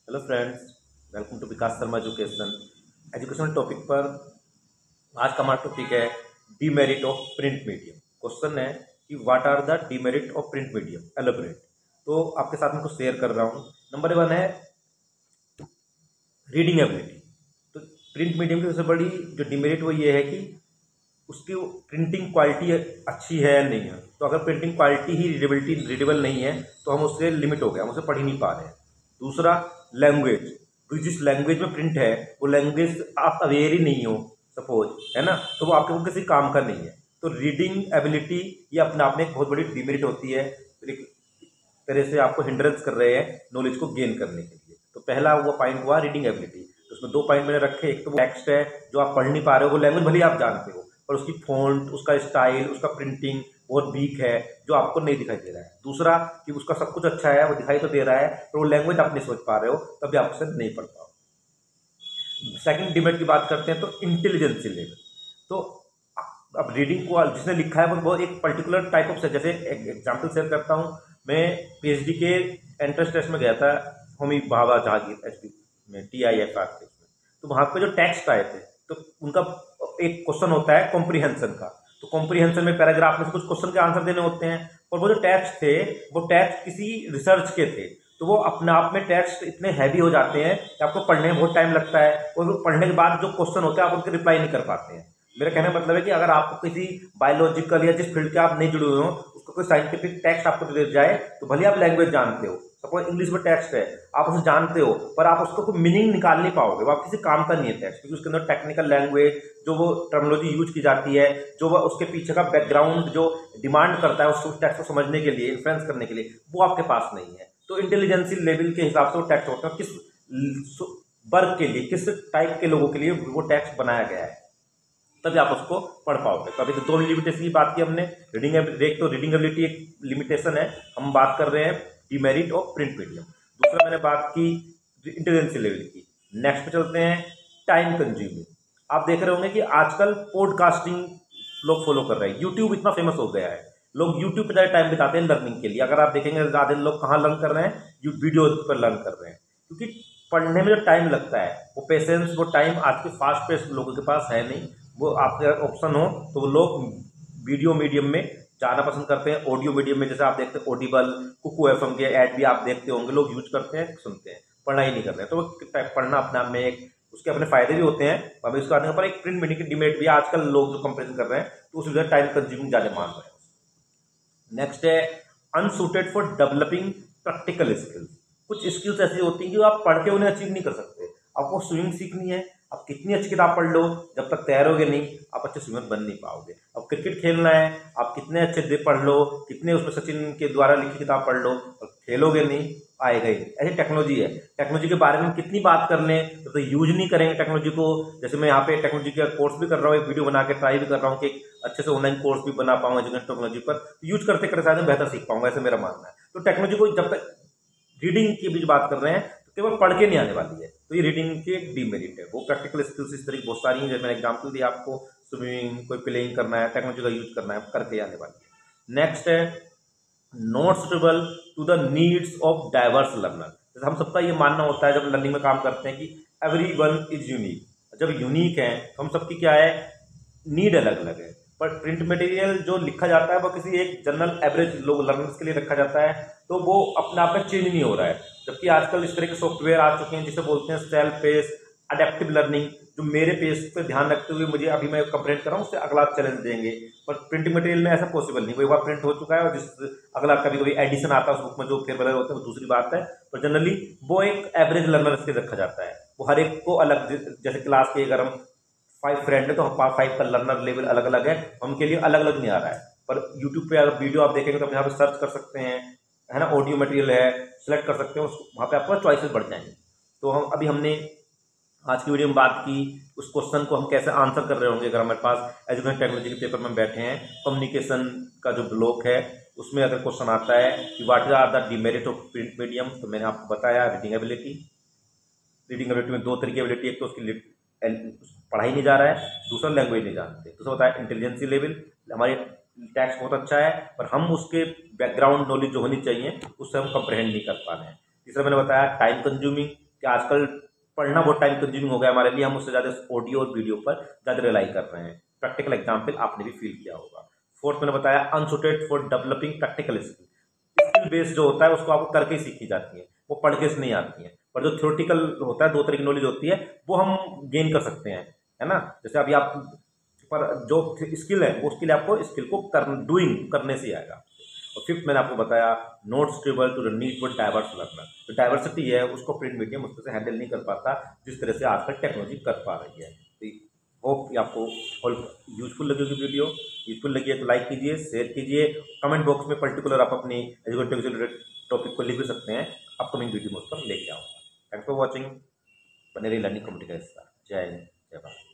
Hello friends, welcome to Vikas Sharma education. Education topic पर आज का हमारा टॉपिक है demerit of print medium. Question है कि what are the demerit of print medium, elaborate. तो आपके साथ में कुछ शेयर कर रहा हूँ। नंबर वन है रीडिंग एबिलिटी। तो प्रिंट मीडियम की सबसे बड़ी जो डीमेरिट वो ये है कि उसकी प्रिंटिंग क्वालिटी अच्छी है या नहीं है। तो अगर प्रिंटिंग क्वालिटी ही रीडेबल नहीं है तो हम उससे लिमिट हो गए, हम उसे पढ़ ही नहीं पा रहे हैं। दूसरा, लैंग्वेज। तो जिस लैंग्वेज में प्रिंट है वो लैंग्वेज आप अवेयर ही नहीं हो, सपोज, है ना, तो वो आपके को किसी काम का नहीं है। तो रीडिंग एबिलिटी ये अपने आप में एक बहुत बड़ी डिमेरिट होती है, एक तरह से आपको हिंड्रेंस कर रहे हैं नॉलेज को गेन करने के लिए। तो पहला वो पॉइंट हुआ रीडिंग एबिलिटी। तो उसमें दो पॉइंट मैंने रखे। एक तो वो टेक्स्ट है जो आप पढ़ नहीं पा रहे हो, वो लैंग्वेज भले ही आप जानते हो पर उसकी फॉन्ट, उसका स्टाइल, उसका प्रिंटिंग बहुत वीक है जो आपको नहीं दिखाई दे रहा है। दूसरा कि उसका सब कुछ अच्छा है, वो दिखाई तो दे रहा है पर वो लैंग्वेज आप नहीं समझ पा रहे हो, तभी आप उसे नहीं पढ़ पाओ। सेकंड डिमेरिट की बात करते हैं तो इंटेलिजेंसी लेवल। तो अब रीडिंग को जिसने लिखा है वो एक पर्टिकुलर टाइप ऑफ, जैसे एग्जाम्पल शेयर करता हूँ। मैं पीएचडी के एंट्रेंस टेस्ट में गया था, होमी भाभा जहांगीर एचपी में, TIFR में। तो वहाँ पे जो टेक्स्ट आए थे तो उनका एक क्वेश्चन होता है कॉम्प्रीहेंशन का। तो कॉम्प्रीहेंशन में पैराग्राफ में से कुछ क्वेश्चन के आंसर देने होते हैं, और वो जो टेक्स्ट थे वो टेक्स्ट किसी रिसर्च के थे। तो वो अपने आप में टेक्स्ट इतने हैवी हो जाते हैं कि आपको पढ़ने में बहुत टाइम लगता है, और पढ़ने के बाद जो क्वेश्चन होते हैं आप उनके रिप्लाई नहीं कर पाते हैं। मेरा कहने का मतलब है कि अगर आपको किसी बायोलॉजिकल या जिस फील्ड के आप नहीं जुड़े हुए हो उसका कोई साइंटिफिक टेक्स्ट आपको दे जाए, तो भले आप लैंग्वेज जानते हो, सपोज इंग्लिश में टेक्स्ट है, आप उसे जानते हो पर आप उसको कोई मीनिंग निकाल नहीं पाओगे, वो आप किसी काम का नहीं है टेक्स्ट, क्योंकि उसके अंदर टेक्निकल लैंग्वेज जो वो टर्मिनोलॉजी यूज की जाती है, जो वो उसके पीछे का बैकग्राउंड जो डिमांड करता है उस टेक्स्ट को समझने के लिए, इन्फ्लुएंस करने के लिए, वो आपके पास नहीं है। तो इंटेलिजेंसी लेवल के हिसाब से वो टेक्स्ट होता है, किस वर्ग के लिए, किस टाइप के लोगों के लिए वो टेक्स्ट बनाया गया है, तभी आप उसको पढ़ पाओगे। तो अभी तो दो लिमिटेशन की बात की हमने। रीडिंग एक तो रीडिंग एबिलिटी एक लिमिटेशन है, हम बात कर रहे हैं डीमेरिट ऑफ प्रिंट मीडियम। दूसरा मैंने बात की इंटेलिजेंसी लेवल की। नेक्स्ट पे चलते हैं टाइम कंज्यूमिंग। आप देख रहे होंगे कि आजकल पॉडकास्टिंग लोग फॉलो कर रहे हैं, यूट्यूब इतना फेमस हो गया है, लोग यूट्यूब पे ज़्यादा टाइम बिताते हैं लर्निंग के लिए। अगर आप देखेंगे ज़्यादा लोग कहाँ लर्न कर रहे हैं, वीडियो पर लर्न कर रहे हैं, क्योंकि पढ़ने में जो टाइम लगता है वो पेशेंस, वो टाइम आज के फास्ट पेस लोगों के पास है नहीं। वो आपके ऑप्शन हो तो वो लोग वीडियो मीडियम में जाना पसंद करते हैं। ऑडियो मीडियम में जैसे आप देखते हैं ऑडिबल, कुकू एफएम के ऐड भी आप देखते होंगे, लोग यूज करते हैं, सुनते हैं, पढ़ना ही नहीं कर रहे हैं। तो वो पढ़ना अपने आप में एक उसके अपने फायदे भी होते हैं। अभी उसके आने पर एक प्रिंट मीडिया की डिमेट भी आजकल लोग जो कंपेरिजन कर रहे हैं तो उस वजह टाइम कंज्यूमिंग ज़्यादा मान रहे हैं। नेक्स्ट है अनसुटेड फॉर डेवलपिंग प्रैक्टिकल स्किल्स। कुछ स्किल्स ऐसी होती हैं कि आप पढ़ के उन्हें अचीव नहीं कर सकते। आपको स्विमिंग सीखनी है, आप कितनी अच्छी किताब पढ़ लो, जब तक तैयारोगे नहीं आप अच्छे स्विमर बन नहीं पाओगे। अब क्रिकेट खेलना है, आप कितने अच्छे दे पढ़ लो, कितने उसमें सचिन के द्वारा लिखी किताब पढ़ लो, और खेलोगे नहीं, आएगा ही। ऐसी टेक्नोलॉजी है, टेक्नोलॉजी के बारे में कितनी बात कर लें तो यूज नहीं करेंगे टेक्नोलॉजी को। जैसे मैं यहाँ पे टेक्नोलॉजी का कोर्स भी कर रहा हूँ, एक वीडियो बना के ट्राई भी कर रहा हूँ कि अच्छे से ऑनलाइन कोर्स भी बना पाऊंगा एजुकेशन टेक्नोलॉजी पर, यूज करते करते शायद बेहतर सीख पाऊंगा, ऐसे मेरा मानना है। तो टेक्नोलॉजी को जब तक रीडिंग की भी बात कर रहे हैं तो केवल पढ़ के नहीं आने वाली है, तो ये रीडिंग की एक डीमेरिट है। वो प्रैक्टिकल स्किल्स इस तरह की बहुत सारी हैं, जैसे मैंने एग्जाम्पल दिया आपको, स्विमिंग, कोई प्लेइंग करना है, टेक्नोलॉजी का यूज करना है, करके आने वाली है। नेक्स्ट है not suitable to the needs of diverse learner. जैसे हम सबका ये मानना होता है जब लर्निंग में काम करते हैं कि एवरी वन इज यूनिक। जब यूनिक है तो हम सबकी क्या है, नीड अलग अलग है। पर प्रिंट मटेरियल जो लिखा जाता है वो किसी एक जनरल एवरेज लोग लर्नर्स के लिए रखा जाता है, तो वो अपने आप में चेंज नहीं हो रहा है। जबकि आजकल इस तरह के सॉफ्टवेयर आ चुके हैं जिसे बोलते हैं सेल्फ पेस अडेप्टिव लर्निंग, जो मेरे पेस पे ध्यान रखते हुए मुझे अभी मैं कंप्लेंट कर रहा हूँ उससे अगला चैलेंज देंगे। पर प्रिंटिंग मटेरियल में ऐसा पॉसिबल नहीं, वो एक बार प्रिंट हो चुका है और जिस अगला कभी कभी एडिशन आता है उस बुक में जो फेरबदल होते हैं वो दूसरी बात है। पर जनरली वो एक एवरेज लर्नर्स के रखा जाता है, वो हर एक को अलग, जैसे क्लास के अगर हम 5 फ्रेंड है तो 5 का लर्नर लेवल अलग अलग है, उनके लिए अलग अलग नहीं आ रहा है। पर यूट्यूब पे अगर वीडियो आप देखेंगे तो आप यहाँ पे सर्च कर सकते हैं, है ना, ऑडियो मटेरियल है, सेलेक्ट कर सकते हैं, वहाँ पे आपको चॉइसेस बढ़ जाएंगे। तो हमने आज की वीडियो में बात की उस क्वेश्चन को हम कैसे आंसर कर रहे होंगे अगर हमारे पास एजुकेशन टेक्नोलॉजी के पेपर में बैठे हैं। कम्युनिकेशन का जो ब्लॉक है उसमें अगर क्वेश्चन आता है कि what are the demerit of print medium, तो मैंने आपको बताया रीडिंग एबिलिटी। रीडिंग एबिलिटी में दो तरीके एबिलिटी, एक तो उसकी पढ़ाई नहीं जा रहा है, दूसरा लैंग्वेज नहीं जानते। दूसरा बताया इंटेलिजेंसी लेवल, हमारी टैक्स बहुत अच्छा है पर हम उसके बैकग्राउंड नॉलेज जो होनी चाहिए उससे हम कंप्रहेंड नहीं कर पा रहे हैं। तीसरा मैंने बताया टाइम कंज्यूमिंग, कि आजकल पढ़ना बहुत टाइम कंज्यूमिंग हो गया हमारे लिए, हम उससे ज़्यादा ऑडियो और वीडियो पर ज़्यादा रिलाई कर रहे हैं। प्रैक्टिकल एग्जाम्पल आपने भी फील किया होगा। फोर्थ मैंने बताया unsuited for developing practical skill. Skill based जो होता है उसको आपको करके ही सीखी जाती है, वो पढ़ के से नहीं आती है। पर जो थ्योरेटिकल होता है, दो तरह की नॉलेज होती है, वो हम गेन कर सकते हैं, है ना। जैसे अभी आप पर जो स्किल है वो स्किल आपको स्किल को डूइंग करने से आएगा। और फिफ्थ मैंने आपको बताया not stable to the need for diverse learner. जो डाइवर्सिटी है उसको प्रिंट मीडियम उस तरह से हैंडल नहीं कर पाता जिस तरह से आजकल टेक्नोलॉजी कर पा रही है। तो होप ये आपको यूजफुल लगी होगी वीडियो। यूजफुल लगी है तो लाइक कीजिए, शेयर कीजिए। कमेंट बॉक्स में पर्टिकुलर आप अपनी एजुकेटिव से रिलेटेड टॉपिक को लिख भी सकते हैं, अपकमिंग वीडियो में उस पर लेके आऊँगा। Thanks for watching. बने रही लर्निंग कम्युनिटी का हिस्सा। जय हिंद, जय भारत।